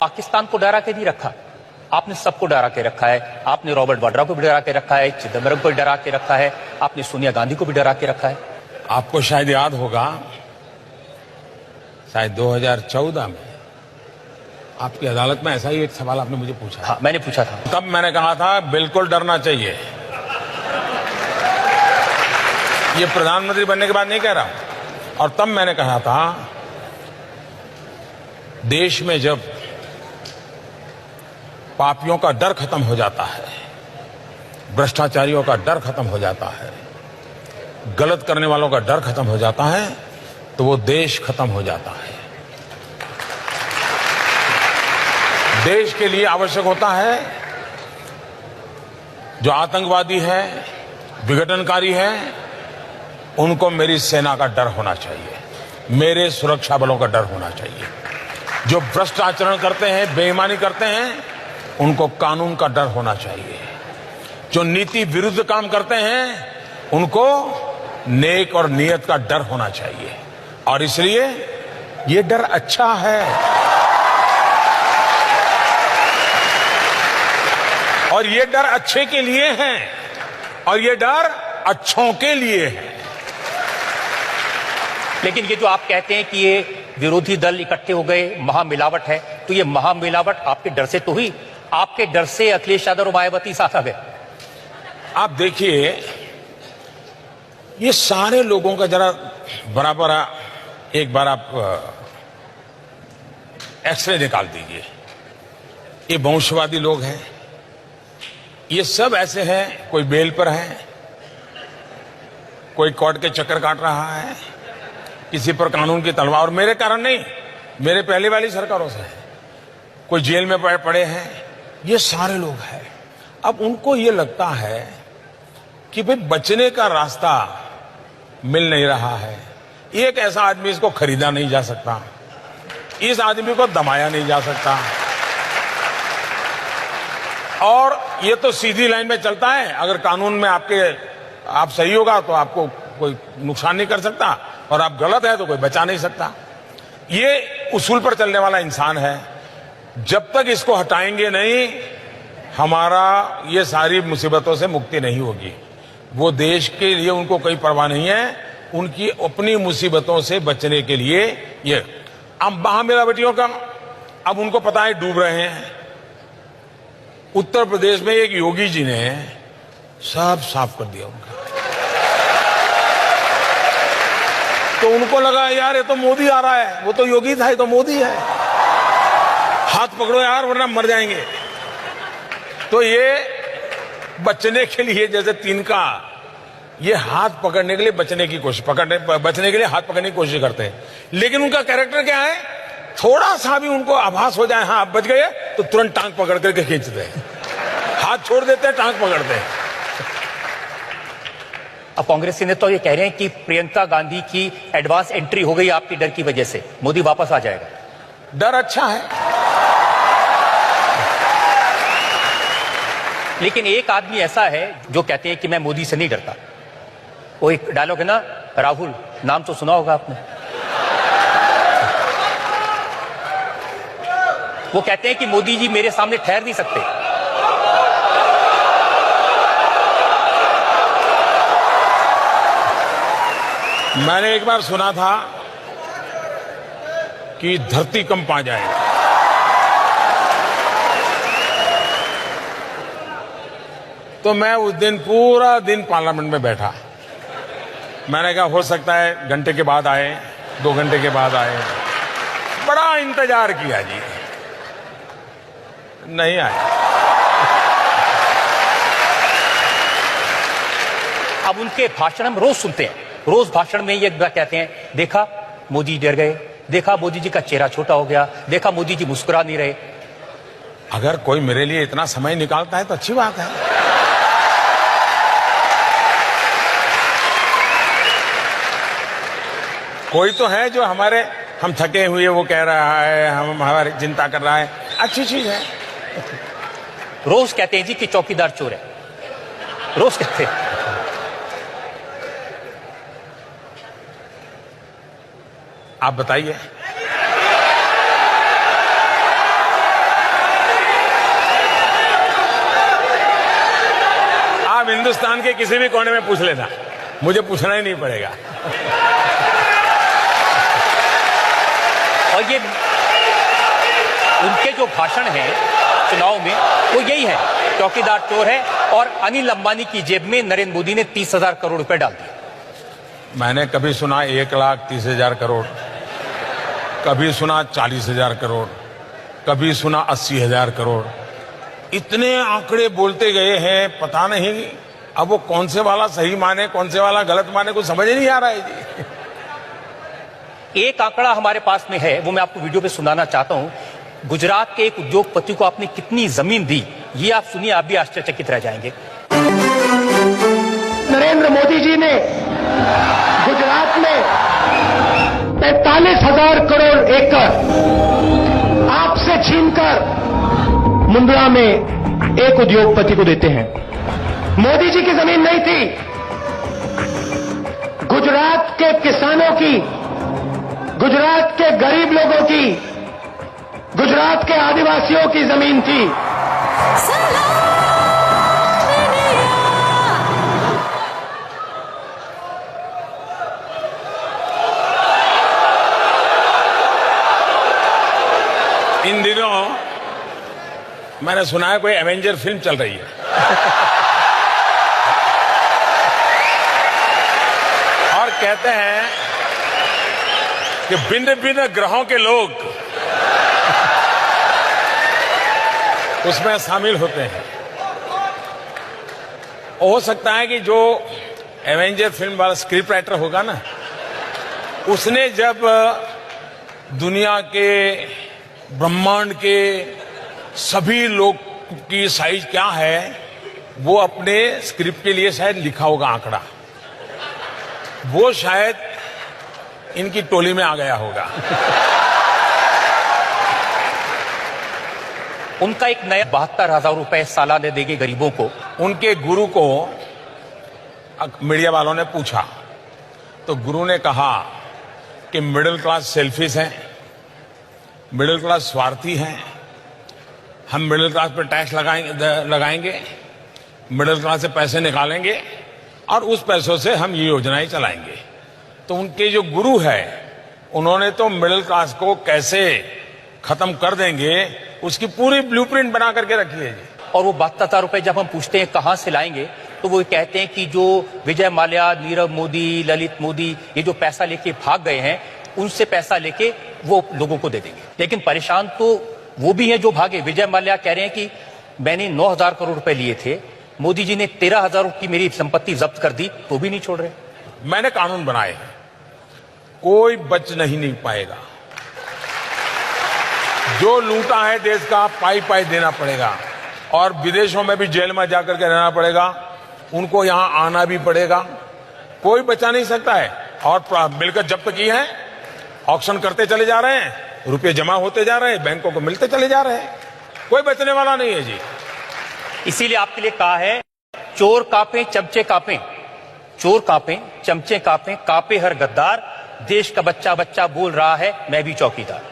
पाकिस्तान को डरा के नहीं रखा, आपने सबको डरा के रखा है। आपने रॉबर्ट वाड्रा को भी डरा के रखा है, चिदंबरम को भी डरा के रखा है, आपने सोनिया गांधी को भी डरा के रखा है। आपको शायद याद होगा, शायद 2014 में आपकी अदालत में ऐसा ही एक सवाल आपने मुझे पूछा। हाँ, मैंने पूछा था। तब मैंने कहा था बिल्कुल डरना चाहिए। ये प्रधानमंत्री बनने के बाद नहीं कह रहा हूं। और तब मैंने कहा था, देश में जब पापियों का डर खत्म हो जाता है, भ्रष्टाचारियों का डर खत्म हो जाता है, गलत करने वालों का डर खत्म हो जाता है, तो वो देश खत्म हो जाता है। देश के लिए आवश्यक होता है, जो आतंकवादी है, विघटनकारी है, उनको मेरी सेना का डर होना चाहिए, मेरे सुरक्षा बलों का डर होना चाहिए। जो भ्रष्ट आचरण करते हैं, बेईमानी करते हैं, उनको कानून का डर होना चाहिए। जो नीति विरुद्ध काम करते हैं, उनको नेक और नियत का डर होना चाहिए। और इसलिए ये डर अच्छा है, और ये डर अच्छे के लिए है, और ये डर अच्छों के लिए है। लेकिन ये जो आप कहते हैं कि ये विरोधी दल इकट्ठे हो गए, महामिलावट है, तो ये महामिलावट आपके डर से तो हुई, आपके डर से अखिलेश यादव और मायावती साथ आ गए। आप देखिए, ये सारे लोगों का जरा बराबर एक बार आप एक्सरे निकाल दीजिए। ये वंशवादी लोग हैं, ये सब ऐसे हैं, कोई बेल पर है, कोई कोर्ट के चक्कर काट रहा है, किसी पर कानून की तलवार, और मेरे कारण नहीं, मेरे पहले वाली सरकारों से है, कोई जेल में पड़े हैं, ये सारे लोग हैं। अब उनको ये लगता है कि भाई बचने का रास्ता मिल नहीं रहा है। एक ऐसा आदमी, इसको खरीदा नहीं जा सकता, इस आदमी को दबाया नहीं जा सकता, और ये तो सीधी लाइन में चलता है, अगर कानून में आप सही होगा तो आपको कोई नुकसान नहीं कर सकता, और आप गलत है तो कोई बचा नहीं सकता। ये उसूल पर चलने वाला इंसान है। जब तक इसको हटाएंगे नहीं, हमारा ये सारी मुसीबतों से मुक्ति नहीं होगी। वो देश के लिए उनको कोई परवाह नहीं है, उनकी अपनी मुसीबतों से बचने के लिए ये। अब महामिलावटियों का, अब उनको पता है डूब रहे हैं। उत्तर प्रदेश में एक योगी जी ने सब साफ कर दिया उनका, तो उनको लगा यार ये तो मोदी आ रहा है, वो तो योगी था, ये तो मोदी है, हाथ पकड़ो यार वरना मर जाएंगे। तो ये बचने के लिए, जैसे तिनका, ये हाथ पकड़ने के लिए बचने के लिए हाथ पकड़ने की कोशिश करते हैं। लेकिन उनका कैरेक्टर क्या है, थोड़ा सा भी उनको आभास हो जाए हाँ आप बच गए, तो तुरंत टांग पकड़ करके खींचते हैं, हाथ छोड़ देते हैं, टांग पकड़ते हैं। अब कांग्रेस के नेता तो ये कह रहे हैं कि प्रियंका गांधी की एडवांस एंट्री हो गई आपकी डर की वजह से, मोदी वापस आ जाएगा। डर अच्छा है, लेकिन एक आदमी ऐसा है जो कहते हैं कि मैं मोदी से नहीं डरता। वो एक डायलॉग है ना, राहुल, नाम तो सुना होगा आपने। वो कहते हैं कि मोदी जी मेरे सामने ठहर नहीं सकते। मैंने एक बार सुना था कि धरती कंप आ जाएगी, तो मैं उस दिन पूरा दिन पार्लियामेंट में बैठा। मैंने कहा हो सकता है घंटे के बाद आए, 2 घंटे के बाद आए, बड़ा इंतजार किया जी, नहीं आए। अब उनके भाषण हम रोज सुनते हैं, रोज भाषण में ये कहते हैं, देखा मोदी डर गए, देखा मोदी जी का चेहरा छोटा हो गया, देखा मोदी जी मुस्कुरा नहीं रहे। अगर कोई मेरे लिए इतना समय निकालता है तो अच्छी बात है। कोई तो है जो हम थके हुए वो कह रहा है, हम हमारी चिंता कर रहा है, अच्छी चीज है। रोज कहते हैं जी कि चौकीदार चोर है, रोज कहते हैं। आप बताइए, हिंदुस्तान के किसी भी कोने में पूछ लेना, मुझे पूछना ही नहीं पड़ेगा। और ये उनके जो भाषण हैं चुनाव में वो यही है, चौकीदार चोर है, और अनिल अंबानी की जेब में नरेंद्र मोदी ने 30,000 करोड़ रुपए डाल दिए। मैंने कभी सुना 1,30,000 करोड़, कभी सुना 40,000 करोड़, कभी सुना 80,000 करोड़। इतने आंकड़े बोलते गए हैं, पता नहीं अब वो कौन से वाला सही माने कौन से वाला गलत माने, कुछ समझ ही नहीं आ रहा है जी। एक आंकड़ा हमारे पास में है, वो मैं आपको वीडियो पे सुनाना चाहता हूं। गुजरात के एक उद्योगपति को आपने कितनी जमीन दी, ये आप सुनिए, आप भी आश्चर्यचकित रह जाएंगे। नरेंद्र मोदी जी ने गुजरात में 45,000 करोड़ एकड़ आपसे छीनकर मुंद्रा में एक उद्योगपति को देते हैं। मोदी जी की जमीन नहीं थी, गुजरात के किसानों की, गुजरात के गरीब लोगों की, गुजरात के आदिवासियों की जमीन थी। इन दिनों मैंने सुना है कोई एवेंजर फिल्म चल रही है और कहते हैं कि भिन्न भिन्न ग्रहों के लोग उसमें शामिल होते हैं। हो सकता है कि जो एवेंजर फिल्म वाला स्क्रिप्ट राइटर होगा ना, उसने जब दुनिया के ब्रह्मांड के सभी लोग की साइज क्या है वो अपने स्क्रिप्ट के लिए शायद लिखा होगा आंकड़ा, वो शायद इनकी टोली में आ गया होगा। उनका एक नया 72,000 रुपए सालाना देंगे गरीबों को। उनके गुरु को मीडिया वालों ने पूछा तो गुरु ने कहा कि मिडिल क्लास सेल्फिश हैं, मिडिल क्लास स्वार्थी हैं, हम मिडिल क्लास पर टैक्स लगाएंगे, मिडिल क्लास से पैसे निकालेंगे और उस पैसों से हम ये योजनाएं चलाएंगे। तो उनके जो गुरु है उन्होंने तो मिडिल क्लास को कैसे खत्म कर देंगे उसकी पूरी ब्लूप्रिंट बना करके रखी है जी। और वो 72,000 रुपए जब हम पूछते हैं कहां से लाएंगे, तो वो कहते हैं कि जो विजय माल्या, नीरव मोदी, ललित मोदी, ये जो पैसा लेके भाग गए हैं उनसे पैसा लेके वो लोगों को दे देंगे। लेकिन परेशान तो वो भी हैं जो भागे। विजय माल्या कह रहे हैं कि मैंने 9,000 करोड़ रुपए लिए थे, मोदी जी ने 13,000 की मेरी संपत्ति जब्त कर दी, तो भी नहीं छोड़ रहे। मैंने कानून बनाए हैं, कोई बच नहीं पाएगा। जो लूटा है देश का पाई पाई देना पड़ेगा और विदेशों में भी जेल में जाकर के रहना पड़ेगा, उनको यहां आना भी पड़ेगा, कोई बचा नहीं सकता है। और मिलकर जब्त की है, ऑक्शन करते चले जा रहे हैं, रुपए जमा होते जा रहे हैं, बैंकों को मिलते चले जा रहे हैं, कोई बचने वाला नहीं है जी। इसीलिए आपके लिए कहा है, चोर कांपे चमचे कांपे, चोर कांपे चमचे कांपे, कांपे हर गद्दार, देश का बच्चा बच्चा बोल रहा है मैं भी चौकीदार।